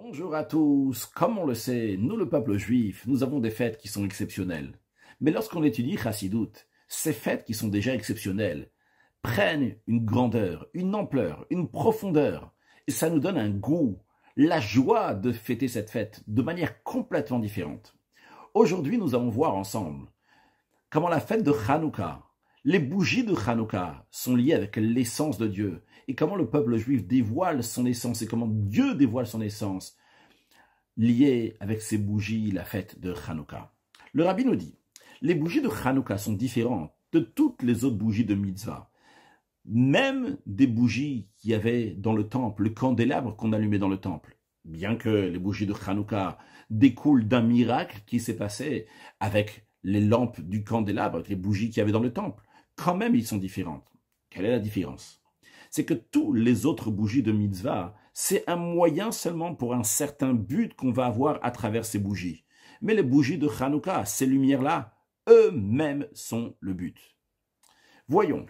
Bonjour à tous. Comme on le sait, nous le peuple juif, nous avons des fêtes qui sont exceptionnelles. Mais lorsqu'on étudie Chassidut, ces fêtes qui sont déjà exceptionnelles prennent une grandeur, une ampleur, une profondeur. Et ça nous donne un goût, la joie de fêter cette fête de manière complètement différente. Aujourd'hui, nous allons voir ensemble comment la fête de Hanouka, les bougies de Hanouka sont liées avec l'essence de Dieu et comment le peuple juif dévoile son essence et comment Dieu dévoile son essence liée avec ces bougies, la fête de Hanouka. Le rabbi nous dit, les bougies de Hanouka sont différentes de toutes les autres bougies de mitzvah. Même des bougies qu'il y avait dans le temple, le candélabre qu'on allumait dans le temple. Bien que les bougies de Hanouka découlent d'un miracle qui s'est passé avec les lampes du candélabre, avec les bougies qu'il y avait dans le temple, quand même ils sont différentes. Quelle est la différence? C'est que tous les autres bougies de mitzvah, c'est un moyen seulement pour un certain but qu'on va avoir à travers ces bougies. Mais les bougies de Hanouka, ces lumières-là, eux-mêmes sont le but. Voyons,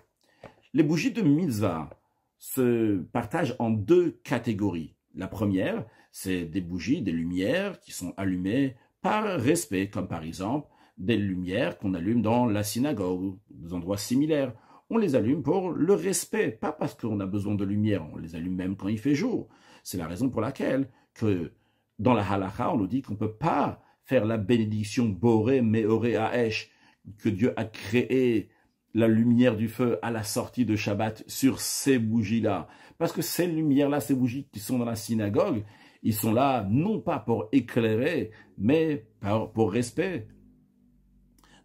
les bougies de mitzvah se partagent en deux catégories. La première, c'est des bougies, des lumières qui sont allumées par respect, comme par exemple des lumières qu'on allume dans la synagogue, des endroits similaires. On les allume pour le respect, pas parce qu'on a besoin de lumière, on les allume même quand il fait jour. C'est la raison pour laquelle que dans la halakha, on nous dit qu'on ne peut pas faire la bénédiction Boré Meoré Haesh, que Dieu a créé la lumière du feu à la sortie de Shabbat sur ces bougies-là. Parce que ces lumières-là, ces bougies qui sont dans la synagogue, ils sont là non pas pour éclairer, mais pour respect.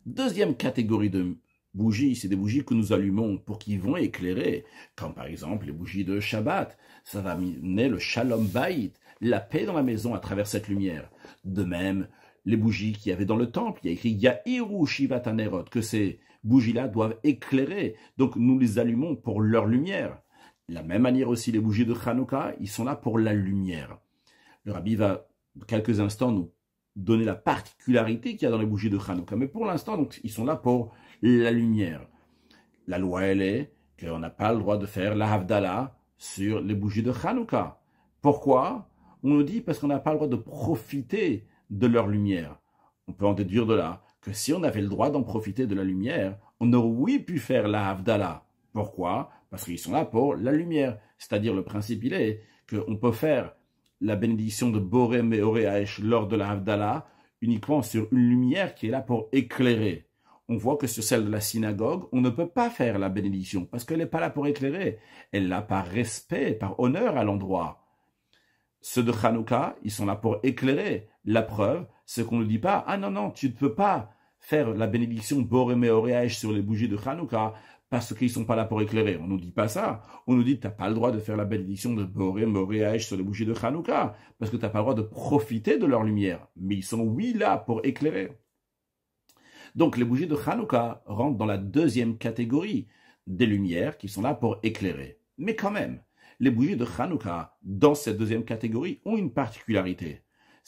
Deuxième catégorie de bougies, c'est des bougies que nous allumons pour qu'ils vont éclairer, comme par exemple les bougies de Shabbat. Ça va amener le Shalom Bayit, la paix dans la maison à travers cette lumière. De même, les bougies qu'il y avait dans le temple, il y a écrit Yahiru Shivat Hanerot, que ces bougies-là doivent éclairer. Donc nous les allumons pour leur lumière. De la même manière aussi, les bougies de Hanouka, ils sont là pour la lumière. Le rabbi va, dans quelques instants, nous donner la particularité qu'il y a dans les bougies de Hanouka. Mais pour l'instant, donc, ils sont là pour la lumière. La loi, elle est qu'on n'a pas le droit de faire la Havdalah sur les bougies de Hanouka. Pourquoi? On nous dit parce qu'on n'a pas le droit de profiter de leur lumière. On peut en déduire de là que si on avait le droit d'en profiter de la lumière, on aurait oui pu faire la Havdalah. Pourquoi? Parce qu'ils sont là pour la lumière. C'est-à-dire le principe, il est qu'on peut faire la bénédiction de Boré Meoré Haesh lors de la Havdalah uniquement sur une lumière qui est là pour éclairer. On voit que sur celle de la synagogue, on ne peut pas faire la bénédiction parce qu'elle n'est pas là pour éclairer. Elle est là par respect, par honneur à l'endroit. Ceux de Hanouka, ils sont là pour éclairer. La preuve, c'est qu'on ne dit pas « Ah non, non, tu ne peux pas faire la bénédiction Boré Meoré Haesh sur les bougies de Hanouka parce qu'ils ne sont pas là pour éclairer. » On ne nous dit pas ça. On nous dit « Tu n'as pas le droit de faire la bénédiction de Boré Meoré Haesh sur les bougies de Hanouka parce que tu n'as pas le droit de profiter de leur lumière. » Mais ils sont oui là pour éclairer. Donc les bougies de Hanouka rentrent dans la deuxième catégorie des lumières qui sont là pour éclairer. Mais quand même, les bougies de Hanouka, dans cette deuxième catégorie, ont une particularité.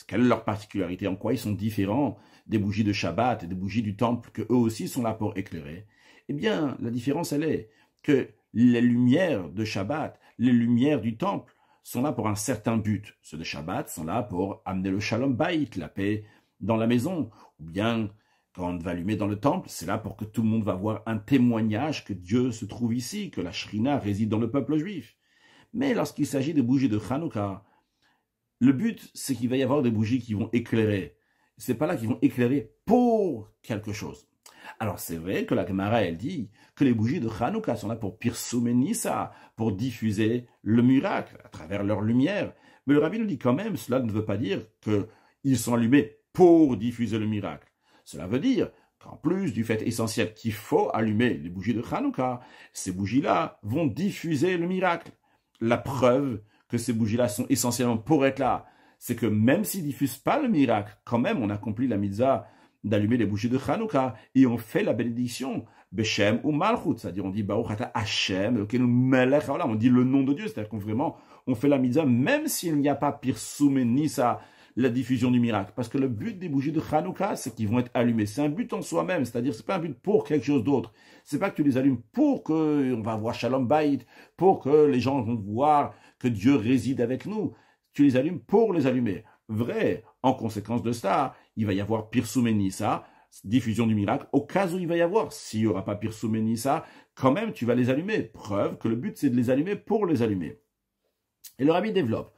Quelle est leur particularité? En quoi ils sont différents des bougies de Shabbat et des bougies du temple que eux aussi sont là pour éclairer? Eh bien, la différence, elle est que les lumières de Shabbat, les lumières du temple, sont là pour un certain but. Ceux de Shabbat sont là pour amener le Shalom Bayit, la paix dans la maison. Ou bien, quand on va allumer dans le temple, c'est là pour que tout le monde va voir un témoignage que Dieu se trouve ici, que la Shrina réside dans le peuple juif. Mais lorsqu'il s'agit des bougies de Hanouka, le but, c'est qu'il va y avoir des bougies qui vont éclairer. C'est pas là qu'ils vont éclairer pour quelque chose. Alors c'est vrai que la Gemara, elle dit que les bougies de Hanouka sont là pour Pirsum Nissa, pour diffuser le miracle à travers leur lumière. Mais le rabbi nous dit quand même, cela ne veut pas dire qu'ils sont allumés pour diffuser le miracle. Cela veut dire qu'en plus du fait essentiel qu'il faut allumer les bougies de Hanouka, ces bougies-là vont diffuser le miracle. La preuve que ces bougies-là sont essentiellement pour être là, c'est que même s'ils ne diffusent pas le miracle, quand même on accomplit la mitzvah d'allumer les bougies de Hanouka et on fait la bénédiction Beshem ou Malchut, c'est-à-dire on dit Baruch Ata Hashem, on dit le nom de Dieu, c'est-à-dire qu'on vraiment on fait la mitzvah même s'il n'y a pas Pirsum Nissa, la diffusion du miracle. Parce que le but des bougies de Hanouka, c'est qu'ils vont être allumés. C'est un but en soi-même, c'est-à-dire c'est pas un but pour quelque chose d'autre. C'est pas que tu les allumes pour que on va voir Shalom Bayit, pour que les gens vont voir que Dieu réside avec nous. tu les allumes pour les allumer. Vrai, en conséquence de cela, il va y avoir Pirsum Nissa, diffusion du miracle, au cas où il va y avoir. S'il n'y aura pas Pirsum Nissa, quand même, tu vas les allumer. Preuve que le but, c'est de les allumer pour les allumer. Et le rabbi développe.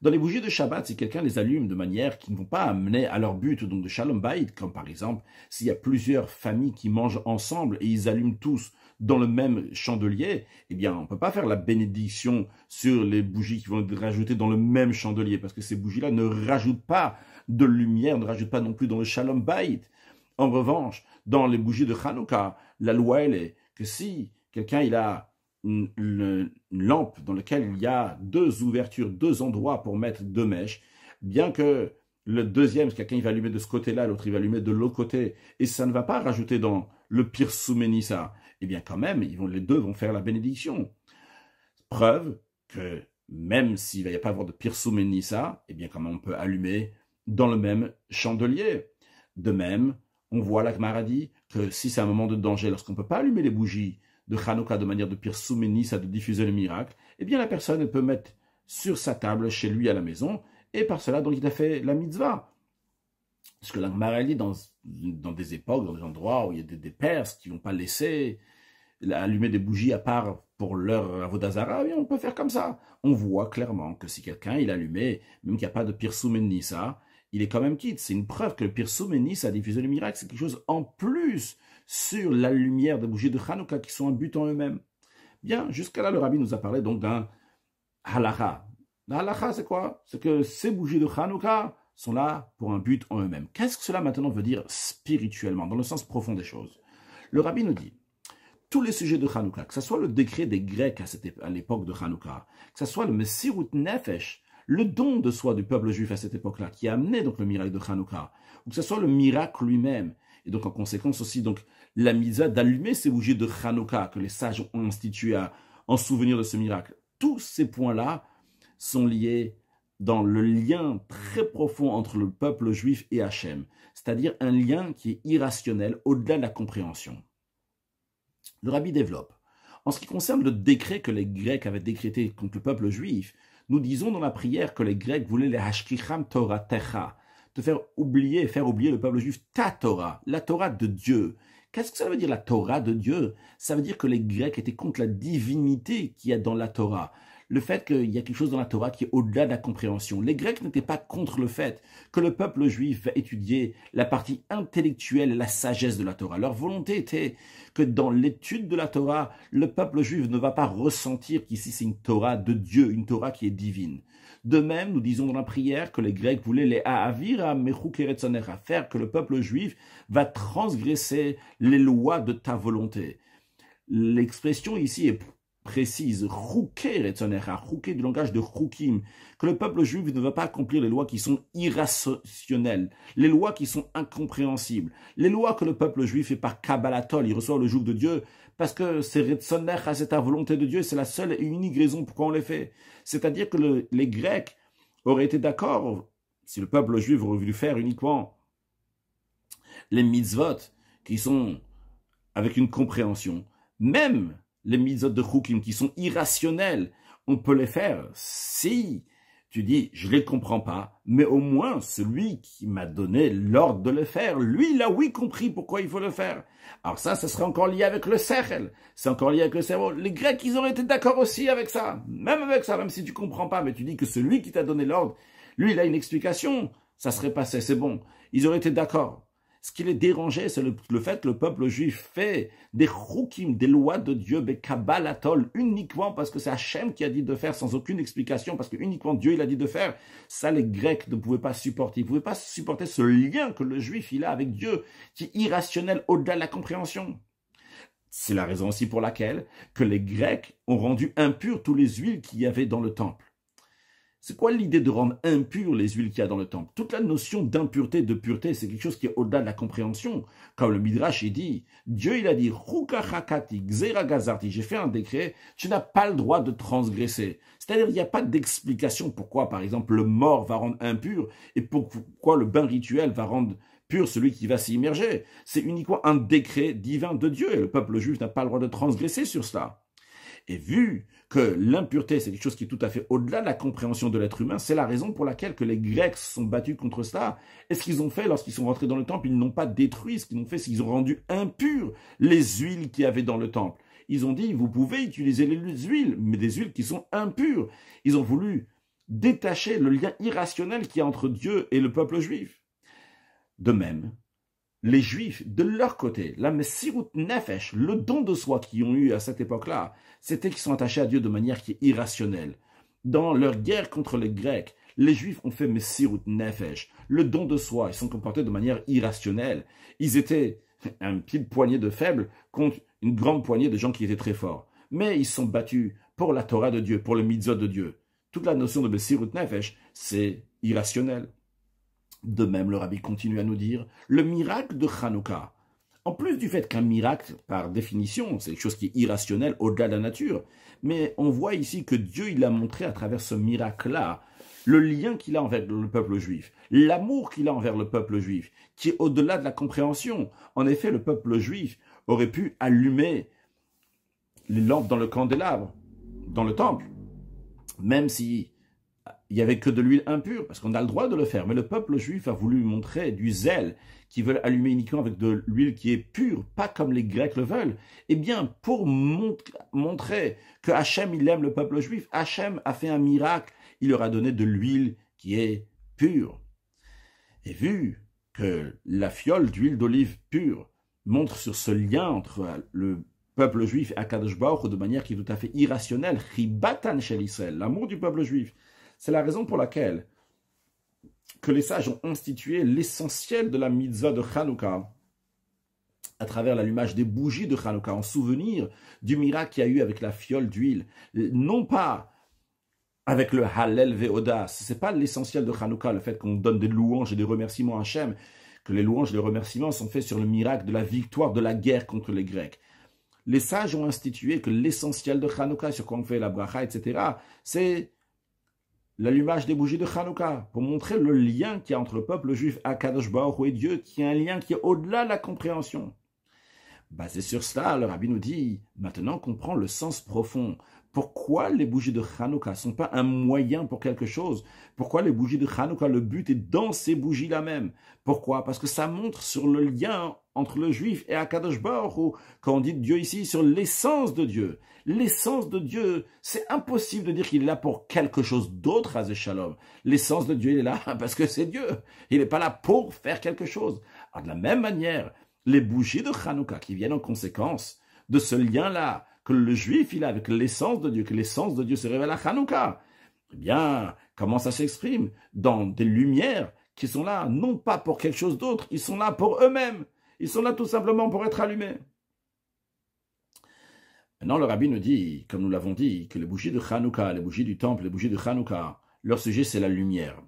Dans les bougies de Shabbat, si quelqu'un les allume de manière qui ne vont pas amener à leur but, donc de Shalom Bayit, comme par exemple, s'il y a plusieurs familles qui mangent ensemble et ils allument tous dans le même chandelier, eh bien, on ne peut pas faire la bénédiction sur les bougies qui vont être rajoutées dans le même chandelier, parce que ces bougies-là ne rajoutent pas de lumière, ne rajoutent pas non plus dans le Shalom Bayit. En revanche, dans les bougies de Hanouka, la loi, elle est que si quelqu'un, il a une lampe dans laquelle il y a deux ouvertures, deux endroits pour mettre deux mèches, bien que le deuxième, quelqu'un il va allumer de ce côté-là, l'autre il va allumer de l'autre côté, et ça ne va pas rajouter dans le Pirsum Nissa, eh bien quand même, les deux vont faire la bénédiction. Preuve que même s'il ne va pas avoir de Pirsum Nissa, eh bien quand même on peut allumer dans le même chandelier. De même, on voit la Gemara dit que si c'est un moment de danger, lorsqu'on ne peut pas allumer les bougies de Hanouka de manière de Pirsum Nissa, de diffuser le miracle, eh bien la personne elle peut mettre sur sa table chez lui à la maison, et par cela, donc il a fait la mitzvah. Parce que la Gemara dit dans des époques, dans des endroits où il y a des Perses qui ne vont pas laisser allumer des bougies à part pour leur avodazara, eh bien on peut faire comme ça. On voit clairement que si quelqu'un il allumé, même qu'il n'y a pas de Pirsum Nissa, il est quand même quitte. C'est une preuve que le Pirsum Nissa a diffusé le miracle, c'est quelque chose en plus sur la lumière des bougies de Hanouka qui sont un but en eux-mêmes. Bien, jusqu'à là, le rabbi nous a parlé donc d'un halakha. Le halakha, c'est quoi? C'est que ces bougies de Hanouka sont là pour un but en eux-mêmes. Qu'est-ce que cela maintenant veut dire spirituellement, dans le sens profond des choses? Le rabbi nous dit, tous les sujets de Hanouka, que ce soit le décret des Grecs à l'époque de Hanouka, que ce soit le Messirut Nefesh, le don de soi du peuple juif à cette époque-là, qui a amené donc le miracle de Hanouka, ou que ce soit le miracle lui-même, et donc en conséquence aussi donc la mise d'allumer ces bougies de Hanouka que les sages ont instituées en souvenir de ce miracle. Tous ces points-là sont liés dans le lien très profond entre le peuple juif et Hachem, c'est-à-dire un lien qui est irrationnel au-delà de la compréhension. Le rabbi développe. En ce qui concerne le décret que les Grecs avaient décrété contre le peuple juif, nous disons dans la prière que les Grecs voulaient les hashkicham Torah techa, te faire oublier le peuple juif ta Torah, la Torah de Dieu. Qu'est-ce que ça veut dire la Torah de Dieu? Ça veut dire que les Grecs étaient contre la divinité qu'il y a dans la Torah. Le fait qu'il y a quelque chose dans la Torah qui est au-delà de la compréhension. Les Grecs n'étaient pas contre le fait que le peuple juif va étudier la partie intellectuelle et la sagesse de la Torah. Leur volonté était que dans l'étude de la Torah, le peuple juif ne va pas ressentir qu'ici c'est une Torah de Dieu, une Torah qui est divine. De même, nous disons dans la prière que les Grecs voulaient les ha'avira mechuk eretzonecha, faire que le peuple juif va transgresser les lois de ta volonté. L'expression ici est précise, chouké du langage de choukim, que le peuple juif ne va pas accomplir les lois qui sont irrationnelles, les lois qui sont incompréhensibles, les lois que le peuple juif fait par kabbalatol, il reçoit le joug de Dieu, parce que c'est retzonecha, c'est la volonté de Dieu, c'est la seule et unique raison pourquoi on les fait. C'est-à-dire que les Grecs auraient été d'accord, si le peuple juif aurait voulu faire uniquement les mitzvot, qui sont avec une compréhension, même les mitzvot de Choukim qui sont irrationnels, on peut les faire si tu dis, je ne les comprends pas, mais au moins celui qui m'a donné l'ordre de le faire, lui, il a oui compris pourquoi il faut le faire. Alors ça serait encore lié avec le sechel, c'est encore lié avec le cerveau. Les Grecs, ils auraient été d'accord aussi avec ça, même si tu comprends pas, mais tu dis que celui qui t'a donné l'ordre, lui, il a une explication, ça serait passé, c'est bon. Ils auraient été d'accord. Ce qui les dérangeait, c'est le fait que le peuple juif fait des choukim, des lois de Dieu, des kabbalatol, uniquement parce que c'est Hachem qui a dit de faire sans aucune explication, parce que uniquement Dieu il a dit de faire. Ça, les Grecs ne pouvaient pas supporter. Ils ne pouvaient pas supporter ce lien que le juif il a avec Dieu, qui est irrationnel au-delà de la compréhension. C'est la raison aussi pour laquelle que les Grecs ont rendu impures toutes les huiles qu'il y avait dans le temple. C'est quoi l'idée de rendre impures les huiles qu'il y a dans le temple? Toute la notion d'impureté, de pureté, c'est quelque chose qui est au-delà de la compréhension. Comme le Midrash, il dit, Dieu, il a dit, j'ai fait un décret, tu n'as pas le droit de transgresser. C'est-à-dire, il n'y a pas d'explication pourquoi, par exemple, le mort va rendre impur et pourquoi le bain rituel va rendre pur celui qui va s'y immerger. C'est uniquement un décret divin de Dieu et le peuple juif n'a pas le droit de transgresser sur cela. Et vu que l'impureté, c'est quelque chose qui est tout à fait au-delà de la compréhension de l'être humain. C'est la raison pour laquelle que les Grecs se sont battus contre cela. Et ce qu'ils ont fait lorsqu'ils sont rentrés dans le temple, ils n'ont pas détruit. Ce qu'ils ont fait, c'est qu'ils ont rendu impures les huiles qu'il y avait dans le temple. Ils ont dit, vous pouvez utiliser les huiles, mais des huiles qui sont impures. Ils ont voulu détacher le lien irrationnel qu'il y a entre Dieu et le peuple juif. De même, les Juifs, de leur côté, la Messirut Nefesh, le don de soi qu'ils ont eu à cette époque-là, c'était qu'ils sont attachés à Dieu de manière qui est irrationnelle. Dans leur guerre contre les Grecs, les Juifs ont fait Messirut Nefesh, le don de soi. Ils sont comportés de manière irrationnelle. Ils étaient une petite poignée de faibles contre une grande poignée de gens qui étaient très forts. Mais ils se sont battus pour la Torah de Dieu, pour le mitzvot de Dieu. Toute la notion de Messirut Nefesh, c'est irrationnel. De même, le rabbi continue à nous dire, le miracle de Hanouka, en plus du fait qu'un miracle, par définition, c'est quelque chose qui est irrationnel au-delà de la nature, mais on voit ici que Dieu, il a montré à travers ce miracle-là, le lien qu'il a envers le peuple juif, l'amour qu'il a envers le peuple juif, qui est au-delà de la compréhension. En effet, le peuple juif aurait pu allumer les lampes dans le candélabre, dans le temple, même si il n'y avait que de l'huile impure, parce qu'on a le droit de le faire. Mais le peuple juif a voulu montrer du zèle, qui veulent allumer uniquement avec de l'huile qui est pure, pas comme les Grecs le veulent. Eh bien, pour montrer que Hachem, il aime le peuple juif, Hachem a fait un miracle, il leur a donné de l'huile qui est pure. Et vu que la fiole d'huile d'olive pure montre sur ce lien entre le peuple juif et Akadosh Baruch Hu de manière qui est tout à fait irrationnelle, Chibatan Shel Israël, l'amour du peuple juif, c'est la raison pour laquelle que les sages ont institué l'essentiel de la mitzvah de Hanouka à travers l'allumage des bougies de Hanouka en souvenir du miracle qu'il y a eu avec la fiole d'huile. Non pas avec le Hallel Ve'oda, ce n'est pas l'essentiel de Hanouka, le fait qu'on donne des louanges et des remerciements à Hachem, que les louanges et les remerciements sont faits sur le miracle de la victoire de la guerre contre les Grecs. Les sages ont institué que l'essentiel de Hanouka, sur quoi on fait la bracha, etc., c'est l'allumage des bougies de Hanouka, pour montrer le lien qu'il y a entre le peuple juif, Akadosh Baruch Hu et Dieu, qui est un lien qui est au-delà de la compréhension. Basé sur cela, le rabbi nous dit, maintenant qu'on comprend le sens profond. Pourquoi les bougies de Hanouka ne sont pas un moyen pour quelque chose? Pourquoi les bougies de Hanouka, le but est dans ces bougies-là même? Pourquoi? Parce que ça montre sur le lien entre le juif et Akadosh Baruch Hu, quand on dit Dieu ici, sur l'essence de Dieu. L'essence de Dieu, c'est impossible de dire qu'il est là pour quelque chose d'autre, Hazé Shalom. L'essence de Dieu, il est là parce que c'est Dieu. Il n'est pas là pour faire quelque chose. Alors, de la même manière, les bougies de Hanouka qui viennent en conséquence de ce lien-là, que le juif il a avec l'essence de Dieu, que l'essence de Dieu se révèle à Hanouka. Eh bien, comment ça s'exprime? Dans des lumières qui sont là, non pas pour quelque chose d'autre, ils sont là pour eux-mêmes. Ils sont là tout simplement pour être allumés. Maintenant, le rabbi nous dit, comme nous l'avons dit, que les bougies de Hanouka, les bougies du temple, les bougies de Hanouka, leur sujet c'est la lumière.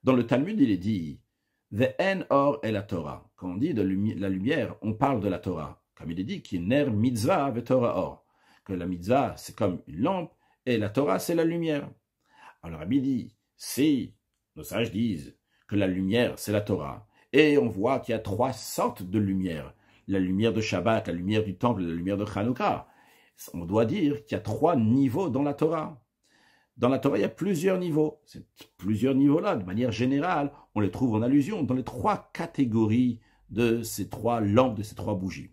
Dans le Talmud, il est dit, Ve'en or et la Torah. Quand on dit de la lumière, on parle de la Torah. Comme il est dit, qui ner mitzvah ve Torah or. Que la mitzvah, c'est comme une lampe, et la Torah, c'est la lumière. Alors, le rabbi dit, si nos sages disent que la lumière, c'est la Torah, et on voit qu'il y a trois sortes de lumière. La lumière de Shabbat, la lumière du temple, la lumière de Hanouka. On doit dire qu'il y a trois niveaux dans la Torah. Dans la Torah, il y a plusieurs niveaux. Ces plusieurs niveaux-là, de manière générale, on les trouve en allusion dans les trois catégories de ces trois lampes, de ces trois bougies.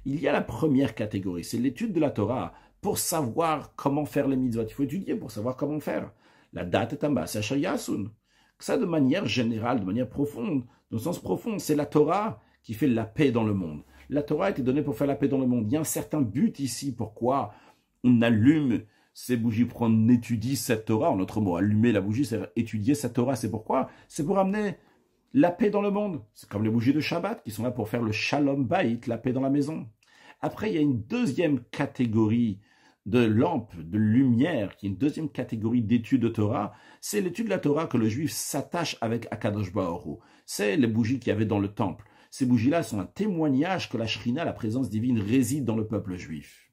Il y a la première catégorie, c'est l'étude de la Torah pour savoir comment faire les mitzvot. Il faut étudier pour savoir comment faire. La date est en bas, c'est Yasun. Ça, de manière générale, de manière profonde, dans le sens profond, c'est la Torah qui fait la paix dans le monde. La Torah a été donnée pour faire la paix dans le monde. Il y a un certain but ici. Pourquoi on allume ces bougies, pour qu'on étudie cette Torah. En autre mot, allumer la bougie, c'est étudier cette Torah. C'est pourquoi? C'est pour amener la paix dans le monde. C'est comme les bougies de Shabbat qui sont là pour faire le Shalom Bayit, la paix dans la maison. Après, il y a une deuxième catégorie de lampes, de lumière, qui est une deuxième catégorie d'études de Torah. C'est l'étude de la Torah que le juif s'attache avec Akadosh Baruch Hu. C'est les bougies qu'il y avait dans le temple. Ces bougies-là sont un témoignage que la Shrina, la présence divine, réside dans le peuple juif.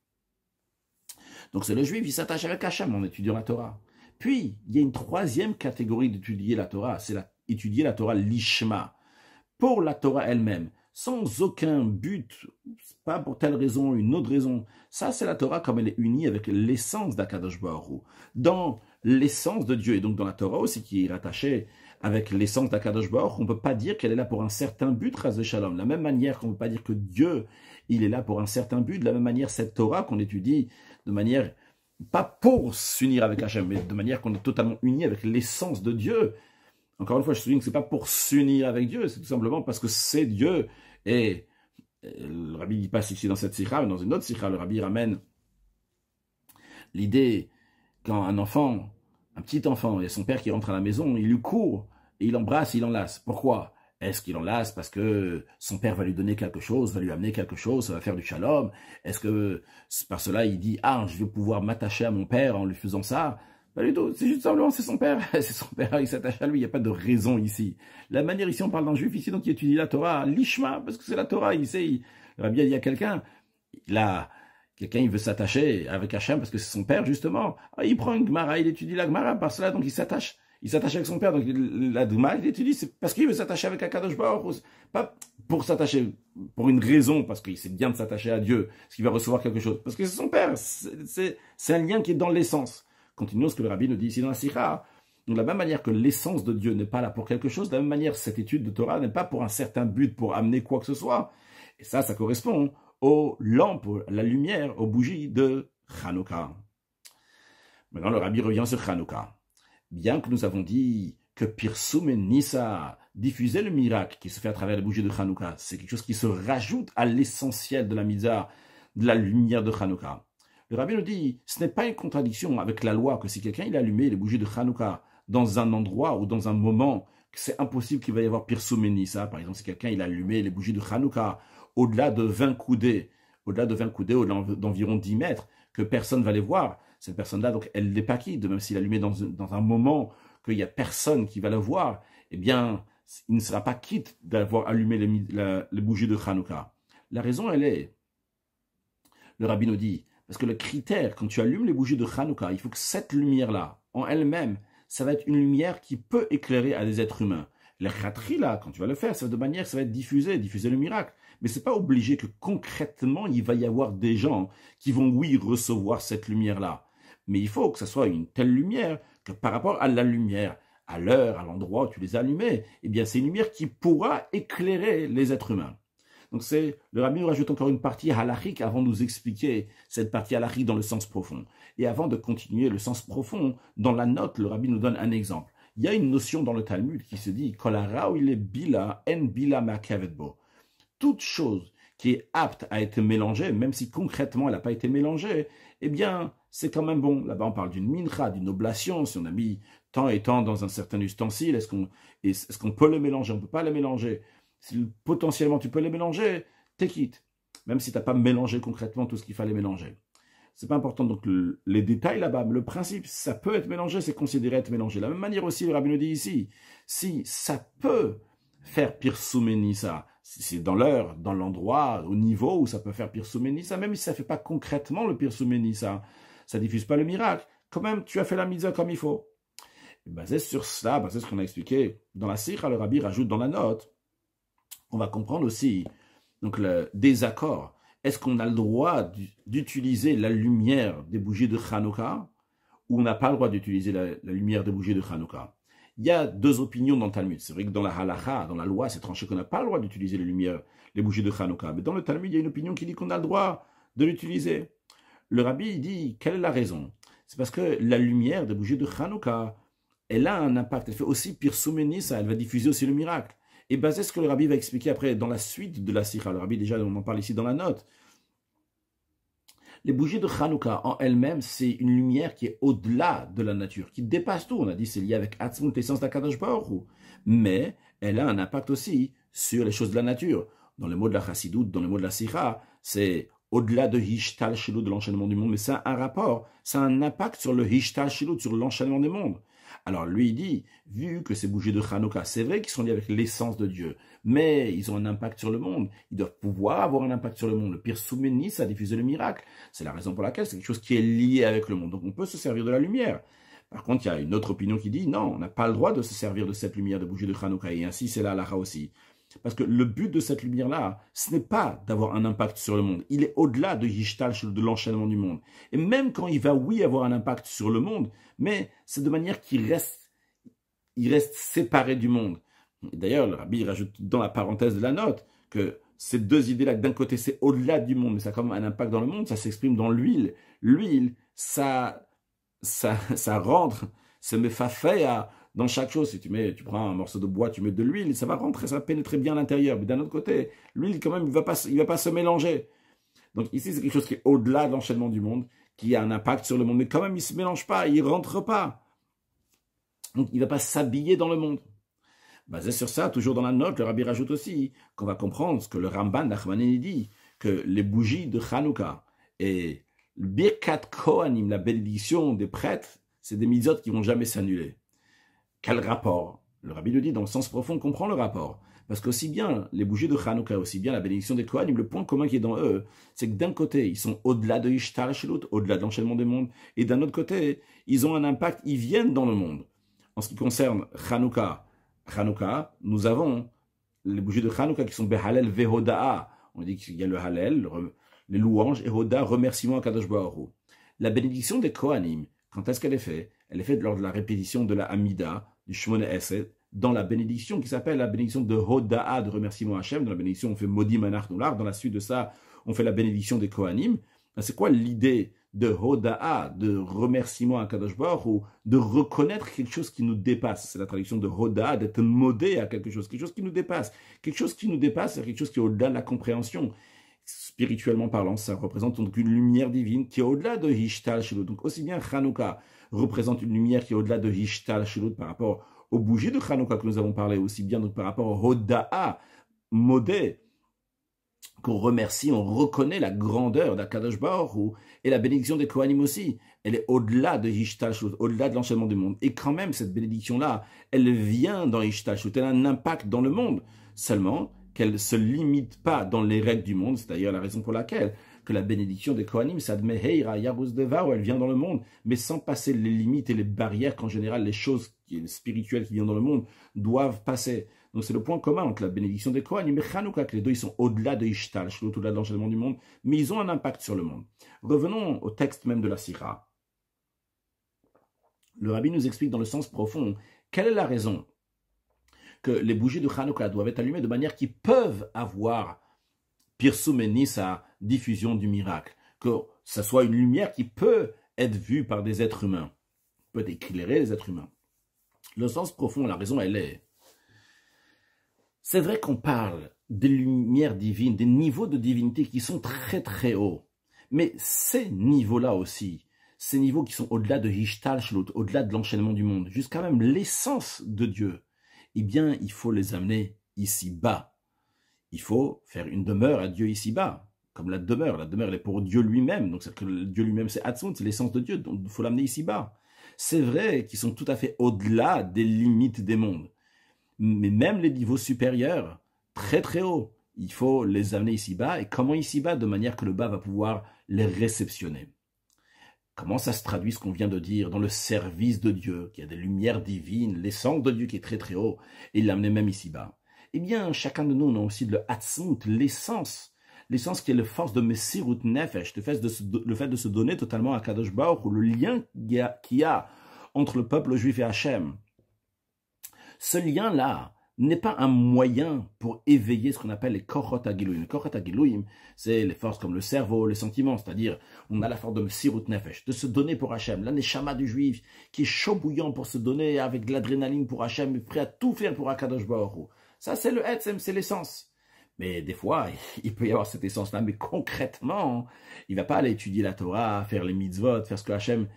Donc c'est le juif, il s'attache avec Hachem en étudiant la Torah. Puis, il y a une troisième catégorie d'étudier la Torah, c'est étudier la Torah l'ishma, pour la Torah elle-même, sans aucun but, pas pour telle raison, une autre raison. Ça, c'est la Torah comme elle est unie avec l'essence d'Akadosh Baruch Hu, dans l'essence de Dieu, et donc dans la Torah aussi qui est rattachée avec l'essence d'Akadosh Baruch Hu, on ne peut pas dire qu'elle est là pour un certain but, Chas Shalom. De la même manière qu'on ne peut pas dire que Dieu, il est là pour un certain but, de la même manière, cette Torah qu'on étudie de manière, pas pour s'unir avec Hachem, mais de manière qu'on est totalement uni avec l'essence de Dieu. Encore une fois, je souligne que ce n'est pas pour s'unir avec Dieu, c'est tout simplement parce que c'est Dieu. Et le Rabbi dit passe ici dans cette sikha, mais dans une autre sikha, le Rabbi ramène l'idée quand un enfant, un petit enfant, il y a son père qui rentre à la maison, il lui court, et il l'embrasse, il l'enlace. Pourquoi? Est-ce qu'il l'enlace parce que son père va lui donner quelque chose, va lui amener quelque chose, ça va faire du shalom? Est-ce que par cela il dit, ah, je vais pouvoir m'attacher à mon père en lui faisant ça? Pas du tout, c'est juste simplement, c'est son père, c'est son père, il s'attache à lui, il n'y a pas de raison ici. La manière ici, on parle d'un juif ici, donc il étudie la Torah, l'ishma, parce que c'est la Torah, il sait, il va bien dire à quelqu'un, là, quelqu'un il veut s'attacher avec Hachem parce que c'est son père justement, ah, il prend une Gemara, il étudie la Gemara, par cela donc il s'attache avec son père, donc la Gemara il étudie, c'est parce qu'il veut s'attacher avec Akadosh Baruch Hu, pas pour s'attacher, pour une raison, parce qu'il sait bien de s'attacher à Dieu, parce qu'il va recevoir quelque chose, parce que c'est son père, c'est un lien qui est dans l'essence. Continuons ce que le Rabbi nous dit ici dans la Sikha. Donc, de la même manière que l'essence de Dieu n'est pas là pour quelque chose, de la même manière, cette étude de Torah n'est pas pour un certain but, pour amener quoi que ce soit. Et ça correspond aux lampes, à la lumière, aux bougies de Hanouka. Maintenant, le Rabbi revient sur Hanouka. Bien que nous avons dit que Pirsum et Nissa, diffuser le miracle qui se fait à travers les bougies de Hanouka, c'est quelque chose qui se rajoute à l'essentiel de la mitzvah, de la lumière de Hanouka. Le Rabbi nous dit, ce n'est pas une contradiction avec la loi que si quelqu'un il a allumé les bougies de Hanouka dans un endroit ou dans un moment, c'est impossible qu'il va y avoir Pirsum et Nissa. Par exemple, si quelqu'un il a allumé les bougies de Hanouka au-delà de 20 coudées, au-delà d'environ 10 mètres, que personne ne va les voir, cette personne-là, donc elle n'est pas quitte, même s'il a allumé dans un moment qu'il n'y a personne qui va le voir, eh bien, il ne sera pas quitte d'avoir allumé les bougies de Hanouka. La raison, elle est, le Rabbi nous dit, parce que le critère, quand tu allumes les bougies de Hanouka, il faut que cette lumière-là, en elle-même, ça va être une lumière qui peut éclairer à des êtres humains. Le khatri, là, quand tu vas le faire, ça va de manière, ça va être diffuser le miracle. Mais c'est pas obligé que concrètement, il va y avoir des gens qui vont, oui, recevoir cette lumière-là. Mais il faut que ce soit une telle lumière que par rapport à la lumière, à l'heure, à l'endroit où tu les as allumés, eh bien, c'est une lumière qui pourra éclairer les êtres humains. Donc le Rabbi nous rajoute encore une partie halachique avant de nous expliquer cette partie halachique dans le sens profond. Et avant de continuer le sens profond, dans la note, le Rabbi nous donne un exemple. Il y a une notion dans le Talmud qui se dit « Kol hara il est bila, en bila ma'kavetbo » toute chose qui est apte à être mélangée, même si concrètement elle n'a pas été mélangée, eh bien, c'est quand même bon. Là-bas, on parle d'une mincha, d'une oblation. Si on a mis tant et tant dans un certain ustensile, est-ce qu'on peut le mélanger? On ne peut pas le mélanger. Si potentiellement tu peux les mélanger, t'es quitte. Même si tu n'as pas mélangé concrètement tout ce qu'il fallait mélanger. C'est pas important, donc les détails là-bas, mais le principe, ça peut être mélangé, c'est considéré être mélangé. De la même manière aussi, le Rabbi nous dit ici, si ça peut faire Pirsum et Nissa, c'est dans l'heure, dans l'endroit, au niveau où ça peut faire Pirsum et Nissa, même si ça ne fait pas concrètement le Pirsum et Nissa, ça ne diffuse pas le miracle, quand même, tu as fait la mitzvah comme il faut. Et basé sur cela, basé sur ce qu'on a expliqué, dans la Sikha, le Rabbi rajoute dans la note, on va comprendre aussi donc, le désaccord. Est-ce qu'on a le droit d'utiliser la lumière des bougies de Hanouka ou on n'a pas le droit d'utiliser la lumière des bougies de Hanouka? Il y a deux opinions dans le Talmud. C'est vrai que dans la halacha, dans la loi, c'est tranché qu'on n'a pas le droit d'utiliser les bougies de Hanouka. Mais dans le Talmud, il y a une opinion qui dit qu'on a le droit de l'utiliser. Le Rabbi dit, quelle est la raison? C'est parce que la lumière des bougies de Hanouka, elle a un impact. Elle fait aussi Pirsum et Nissa, elle va diffuser aussi le miracle. Et basé sur ce que le Rabbi va expliquer après dans la suite de la Sikha. Le Rabbi, déjà, on en parle ici dans la note. Les bougies de Hanouka en elles-mêmes, c'est une lumière qui est au-delà de la nature, qui dépasse tout. On a dit c'est lié avec Atzmut, l'essence d'Akadosh Baruch Hu. Mais elle a un impact aussi sur les choses de la nature. Dans les mots de la Chassidut, dans les mots de la Sikha, c'est au-delà de Hishtal Shilut, de l'enchaînement du monde. Mais c'est un rapport, c'est un impact sur le Hishtal Shilut, sur l'enchaînement du monde. Alors lui, il dit, vu que ces bougies de Hanouka, c'est vrai qu'ils sont liés avec l'essence de Dieu, mais ils ont un impact sur le monde, ils doivent pouvoir avoir un impact sur le monde. Le Pirsum et Nissa, diffuser le miracle, c'est la raison pour laquelle c'est quelque chose qui est lié avec le monde. Donc on peut se servir de la lumière. Par contre, il y a une autre opinion qui dit, non, on n'a pas le droit de se servir de cette lumière de bougies de Hanouka, et ainsi c'est la halakha aussi. Parce que le but de cette lumière-là, ce n'est pas d'avoir un impact sur le monde. Il est au-delà de Yishtal, de l'enchaînement du monde. Et même quand il va, oui, avoir un impact sur le monde, mais c'est de manière qu'il reste, il reste séparé du monde. D'ailleurs, le rabbi rajoute dans la parenthèse de la note que ces deux idées-là, d'un côté, c'est au-delà du monde, mais ça a quand même un impact dans le monde, ça s'exprime dans l'huile. L'huile, ça rentre, ça me fait dans chaque chose. Si tu prends un morceau de bois, tu mets de l'huile, ça va rentrer, ça va pénétrer bien à l'intérieur. Mais d'un autre côté, l'huile, quand même, il va pas se mélanger. Donc ici, c'est quelque chose qui est au-delà de l'enchaînement du monde, qui a un impact sur le monde. Mais quand même, il ne se mélange pas, il ne rentre pas. Donc il ne va pas s'habiller dans le monde. Basé sur ça, toujours dans la note, le rabbi rajoute aussi qu'on va comprendre ce que le Ramban Nachmani dit, que les bougies de Hanouka et le Birkat Kohanim, la bénédiction des prêtres, c'est des mitzvot qui ne vont jamais s'annuler. Quel rapport? Le rabbi le dit dans le sens profond, on comprend le rapport. Parce qu'aussi bien les bougies de Hanouka, aussi bien la bénédiction des Kohanim, le point commun qui est dans eux, c'est que d'un côté, ils sont au-delà de Ishtar Shelut, au-delà de l'enchaînement des mondes, et d'un autre côté, ils ont un impact, ils viennent dans le monde. En ce qui concerne Hanouka, nous avons les bougies de Hanouka qui sont Behalel Vehoda'a. On dit qu'il y a le Halel, les louanges, et Hoda, remerciement à Kadosh Baruch Hu. La bénédiction des Kohanim, quand est-ce qu'elle est faite? Elle est faite lors de la répétition de la Hamida, du Shmone Esed, dans la bénédiction qui s'appelle la bénédiction de Hoda'a, de remerciement à Hachem. Dans la bénédiction, on fait Modi Manach Noular. Dans la suite de ça, on fait la bénédiction des Kohanim. C'est quoi l'idée de Hoda'a, de remerciement à Kadosh Baruch Hu, de reconnaître quelque chose qui nous dépasse? C'est la traduction de Hoda'a, d'être modé à quelque chose qui nous dépasse. Quelque chose qui nous dépasse, c'est quelque chose qui est au-delà de la compréhension. Spirituellement parlant, ça représente donc une lumière divine qui est au-delà de Hishtal Shelut. Donc aussi bien Hanouka représente une lumière qui est au-delà de Hishtal Shelut par rapport aux bougies de Hanouka que nous avons parlé, aussi bien donc par rapport au Hoda'a, modé, qu'on remercie, on reconnaît la grandeur d'Akadosh Baruch Hu, et la bénédiction des Kohanim aussi. Elle est au-delà de Hishtal Shelut, au-delà de l'enchaînement du monde. Et quand même, cette bénédiction-là, elle vient dans Hishtal Shelut, elle a un impact dans le monde. Seulement qu'elle ne se limite pas dans les règles du monde. C'est d'ailleurs la raison pour laquelle que la bénédiction des Kohanim, c'est Admeheira, Yaruz Devar, où elle vient dans le monde, mais sans passer les limites et les barrières qu'en général les choses spirituelles qui viennent dans le monde doivent passer. Donc c'est le point commun entre la bénédiction des Kohanim et Hanouka, que les deux ils sont au-delà de Ishtal, au-delà de l'enchaînement du monde, mais ils ont un impact sur le monde. Revenons au texte même de la Sira. Le rabbi nous explique dans le sens profond quelle est la raison que les bougies de Hanouka doivent être allumées de manière qu'ils peuvent avoir Pirsum et Nissa, diffusion du miracle, que ce soit une lumière qui peut être vue par des êtres humains, peut éclairer les êtres humains. Le sens profond, la raison, elle est. C'est vrai qu'on parle des lumières divines, des niveaux de divinité qui sont très très hauts, mais ces niveaux-là aussi, ces niveaux qui sont au-delà de Hishtal Shelut, au-delà de l'enchaînement du monde, jusqu'à même l'essence de Dieu, eh bien, il faut les amener ici-bas. Il faut faire une demeure à Dieu ici-bas, comme la demeure elle est pour Dieu lui-même, donc Dieu lui-même c'est Atzmut, c'est l'essence de Dieu, donc il faut l'amener ici-bas. C'est vrai qu'ils sont tout à fait au-delà des limites des mondes, mais même les niveaux supérieurs, très très hauts, il faut les amener ici-bas, et comment ici-bas? De manière que le bas va pouvoir les réceptionner. Comment ça se traduit ce qu'on vient de dire dans le service de Dieu, qui a des lumières divines, l'essence de Dieu qui est très très haut, et l'amener même ici-bas? Eh bien, chacun de nous, on a aussi le Atzmut, l'essence qui est le force de Messirut Nefesh, le fait de se donner totalement à Kadosh Baruch Hu, le lien qu'il y a entre le peuple juif et Hachem. Ce lien-là n'est pas un moyen pour éveiller ce qu'on appelle les Kochot Agiluim. Les Kochot Agiluim, c'est les forces comme le cerveau, les sentiments, c'est-à-dire on a la force de Messirut Nefesh, de se donner pour Hachem, l'aneshama du juif, qui est chaud bouillant pour se donner avec de l'adrénaline pour Hachem, prêt à tout faire pour Akadosh Baruch Hu. Ça, c'est le Etzem, c'est l'essence. Mais des fois, il peut y avoir cette essence-là, mais concrètement, il ne va pas aller étudier la Torah, faire les mitzvot, faire ce que Hachem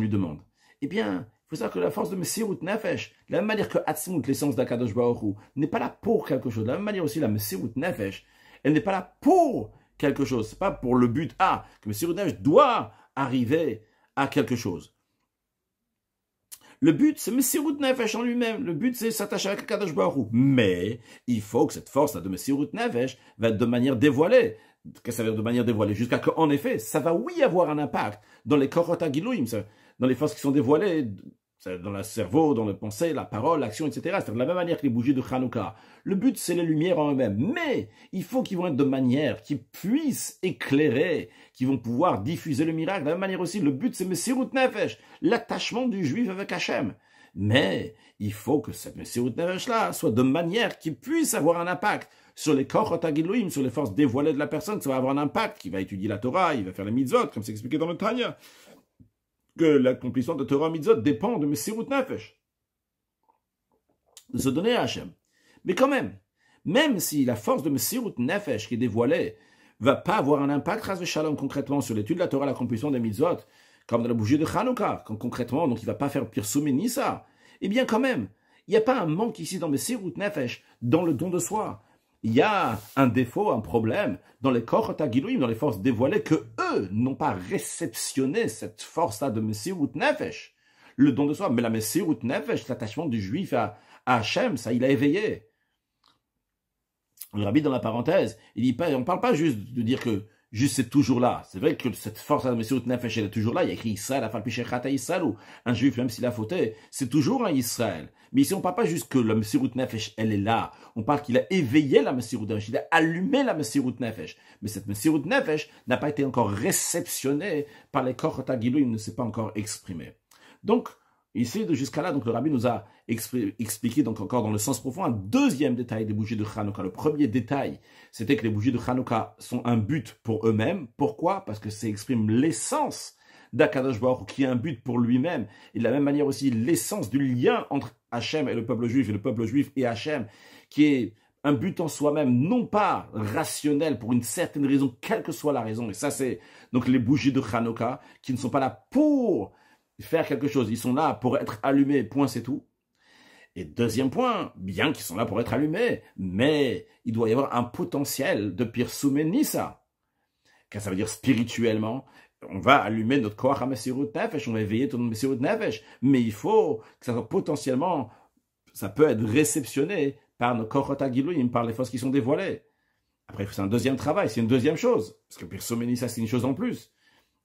lui demande. Eh bien, il faut savoir que la force de Messirut Nefesh, de la même manière que Atzmut, l'essence d'Akadosh Baruch Hu, n'est pas là pour quelque chose. De la même manière aussi, la Messirut Nefesh, elle n'est pas là pour quelque chose. Ce n'est pas pour le but, que Messirut Nefesh doit arriver à quelque chose. Le but, c'est Messirut Nefesh en lui-même. Le but, c'est s'attacher avec Kadosh Baruch Hu. Mais il faut que cette force-là de Messirut Nefesh va être de manière dévoilée. Qu'est-ce que ça veut dire de manière dévoilée? Jusqu'à qu'en effet, ça va oui avoir un impact dans les Korot Agiluim, dans les forces qui sont dévoilées. C'est dans le cerveau, dans le pensée, la parole, l'action, etc. C'est de la même manière que les bougies de Hanouka. Le but, c'est les lumières en eux-mêmes. Mais il faut qu'ils vont être de manière qui puissent éclairer, qui vont pouvoir diffuser le miracle. De la même manière aussi, le but, c'est Messirut Nefesh, l'attachement du juif avec Hachem. Mais il faut que cette Messirut Nefesh-là soit de manière qui puisse avoir un impact sur les Kochot HaGiluim, sur les forces dévoilées de la personne. Ça va avoir un impact, qui va étudier la Torah, il va faire les mitzvot, comme c'est expliqué dans le Tanya. Que l'accomplissement de Torah Mitzvot dépend de Messirut Nefesh, de se donner à Hachem. Mais quand même si la force de Messirut Nefesh qui est dévoilée va pas avoir un impact, Chas v'Shalom, concrètement sur l'étude de la Torah, l'accomplissement des Mitzvot, comme dans la bougie de Hanouka, quand concrètement, donc il va pas faire Pirsum ni ça, eh bien quand même, il n'y a pas un manque ici dans Messirut Nefesh, dans le don de soi. Il y a un défaut, un problème dans les Kochot HaGiluim, dans les forces dévoilées, que eux n'ont pas réceptionné cette force-là de Messirut Nefesh, le don de soi. Mais la Messirut Nefesh, l'attachement du juif à Hachem, ça, il a éveillé. Le rabbi, dans la parenthèse, il dit pas, on ne parle pas juste de dire que juste c'est toujours là. C'est vrai que cette force de Messirut Nefesh, elle est toujours là. Il y a écrit Israël, Afal Pichechat Israël, ou un juif, même s'il a fauté, c'est toujours un Israël. Mais ici, on ne parle pas juste que la Messirut Nefesh, elle est là. On parle qu'il a éveillé la Messirut Nefesh, il a allumé la Messirut Nefesh. Mais cette Messirut Nefesh n'a pas été encore réceptionnée par les Kochot HaGiluim, il ne s'est pas encore exprimé. Donc, ici, jusqu'à là, donc le rabbi nous a expliqué, donc encore dans le sens profond, un deuxième détail des bougies de Hanouka. Le premier détail, c'était que les bougies de Hanouka sont un but pour eux-mêmes. Pourquoi? Parce que ça exprime l'essence d'Akadosh Baruch, qui est un but pour lui-même. Et de la même manière aussi, l'essence du lien entre Hachem et le peuple juif et Hachem, qui est un but en soi-même, non pas rationnel pour une certaine raison, quelle que soit la raison. Et ça, c'est donc les bougies de Hanouka, qui ne sont pas là pour faire quelque chose. Ils sont là pour être allumés, point, c'est tout. Et deuxième point, bien qu'ils sont là pour être allumés, mais il doit y avoir un potentiel de Pirsum Nissa. Car ça veut dire spirituellement, on va allumer notre Koach HaMessirut Nefesh, on va éveiller ton Messirut Nefesh, mais il faut que ça soit potentiellement, ça peut être réceptionné par nos Kochot HaGiluim, par les forces qui sont dévoilées. Après, c'est un deuxième travail, c'est une deuxième chose, parce que Pirsum Nissa, c'est une chose en plus.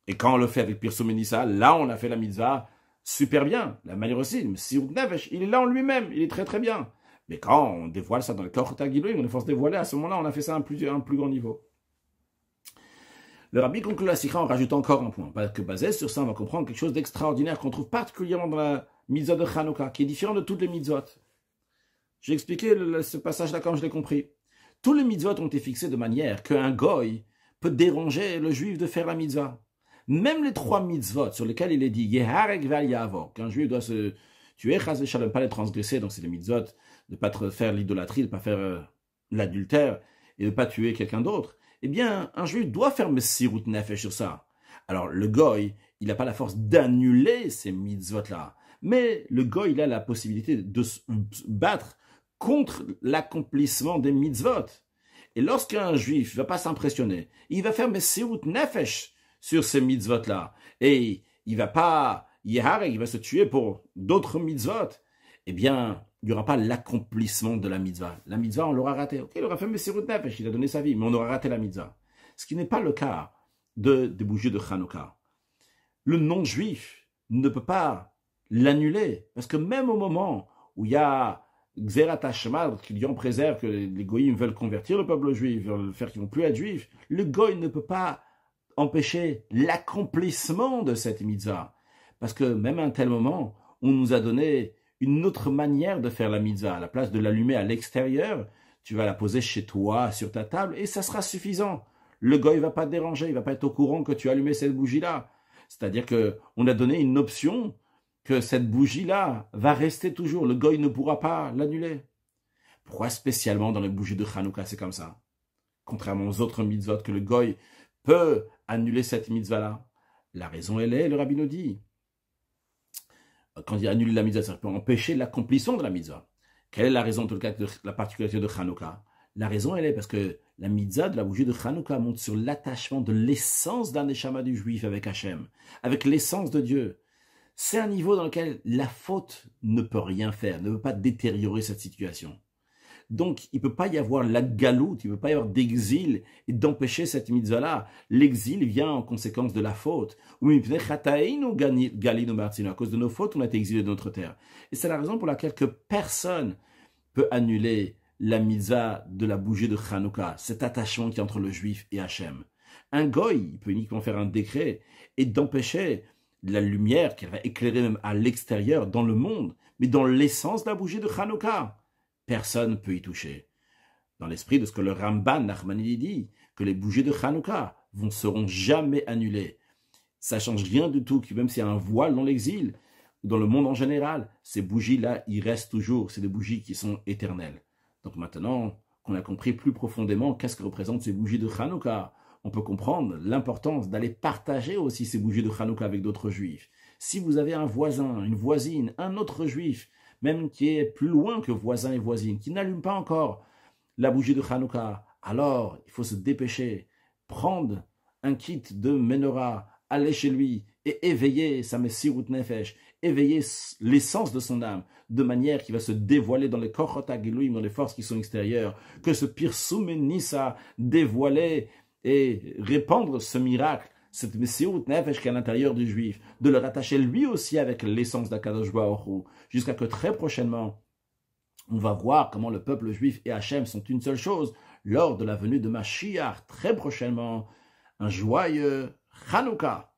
Et quand on le fait avec Pirsum Nissa, là, on a fait la mitzvah super bien. La manière aussi, le Messirut Nefesh, il est là en lui-même, il est très très bien. Mais quand on dévoile ça dans le Kochot HaGiluim, on est force dévoilée, à ce moment-là, on a fait ça à un plus grand niveau. Le rabbi conclut la sikha en rajoutant encore un point, parce que basé sur ça, on va comprendre quelque chose d'extraordinaire qu'on trouve particulièrement dans la mitzvah de Hanouka, qui est différent de toutes les mitzvot. J'ai expliqué ce passage-là comme je l'ai compris. Tous les mitzvot ont été fixés de manière qu'un goy peut déranger le juif de faire la mitzvah. Même les 3 mitzvot sur lesquels il est dit Yeharek vel Yavor, qu'un juif doit se tuer, chas v'shalom, pas les transgresser, donc c'est les mitzvot, de ne pas faire l'idolâtrie, de ne pas faire l'adultère et de ne pas tuer quelqu'un d'autre. Eh bien, un juif doit faire Messirut Nefesh sur ça. Alors, le goy, il n'a pas la force d'annuler ces mitzvot-là. Mais le goy, il a la possibilité de se battre contre l'accomplissement des mitzvot. Et lorsqu'un juif ne va pas s'impressionner, il va faire Messirut Nefesh sur ces mitzvot-là. Et il va pas, il va se tuer pour d'autres mitzvot. Eh bien, il n'y aura pas l'accomplissement de la mitzvah. La mitzvah, on l'aura raté. Ok, il aura fait Messirut Nefesh, il a donné sa vie, mais on aura raté la mitzvah. Ce qui n'est pas le cas des bougies de Hanouka. Le non-juif ne peut pas l'annuler, parce que même au moment où il y a Xerat HaShema, que Dieu en préserve, que les goyim veulent convertir le peuple juif, veulent faire qu'ils ne vont plus être juifs, le goy ne peut pas empêcher l'accomplissement de cette mitzvah. Parce que même à un tel moment, on nous a donné une autre manière de faire la mitzvah. À la place de l'allumer à l'extérieur, tu vas la poser chez toi, sur ta table, et ça sera suffisant. Le goy ne va pas te déranger, il ne va pas être au courant que tu as allumé cette bougie-là. C'est-à-dire qu'on a donné une option que cette bougie-là va rester toujours. Le goy ne pourra pas l'annuler. Pourquoi spécialement dans les bougies de Hanouka, c'est comme ça? Contrairement aux autres mitzvot, que le goy peut annuler cette mitzvah-là. La raison, elle est, le rabbi nous dit, quand il annule la mitzvah, ça peut empêcher l'accomplissement de la mitzvah. Quelle est la raison, en tout cas, de la particularité de Hanouka? La raison, elle est parce que la mitzvah de la bougie de Hanouka montre sur l'attachement de l'essence d'un neshama du juif avec Hachem, avec l'essence de Dieu. C'est un niveau dans lequel la faute ne peut rien faire, ne peut pas détériorer cette situation. Donc, il ne peut pas y avoir la galoute, il ne peut pas y avoir d'exil et d'empêcher cette mitzvah-là. L'exil vient en conséquence de la faute. À cause de nos fautes, on a été exilé de notre terre. Et c'est la raison pour laquelle que personne peut annuler la mitzvah de la bougie de Hanouka, cet attachement qui est entre le juif et Hachem. Un goy, il peut uniquement faire un décret et d'empêcher la lumière qui va éclairer même à l'extérieur, dans le monde, mais dans l'essence de la bougie de Hanouka. Personne ne peut y toucher. Dans l'esprit de ce que le Ramban Nachmanides dit, que les bougies de Hanouka seront jamais annulées. Ça ne change rien du tout, que même s'il y a un voile dans l'exil, dans le monde en général, ces bougies-là, ils restent toujours. C'est des bougies qui sont éternelles. Donc maintenant qu'on a compris plus profondément qu'est-ce que représentent ces bougies de Hanouka, on peut comprendre l'importance d'aller partager aussi ces bougies de Hanouka avec d'autres juifs. Si vous avez un voisin, une voisine, un autre juif, même qui est plus loin que voisin et voisine, qui n'allume pas encore la bougie de Hanouka, alors il faut se dépêcher, prendre un kit de menorah, aller chez lui et éveiller sa Messirut Nefesh, éveiller l'essence de son âme, de manière qu'il va se dévoiler dans les Kochot HaGiluim, dans les forces qui sont extérieures, que ce Pirsum Nissa dévoiler et répandre ce miracle, cette Messirut Nefesh qui est à l'intérieur du juif, de le rattacher lui aussi avec l'essence d'Akadosh Baruch Hu, jusqu'à que très prochainement, on va voir comment le peuple juif et Hachem sont une seule chose, lors de la venue de Mashiach, très prochainement, un joyeux Hanouka.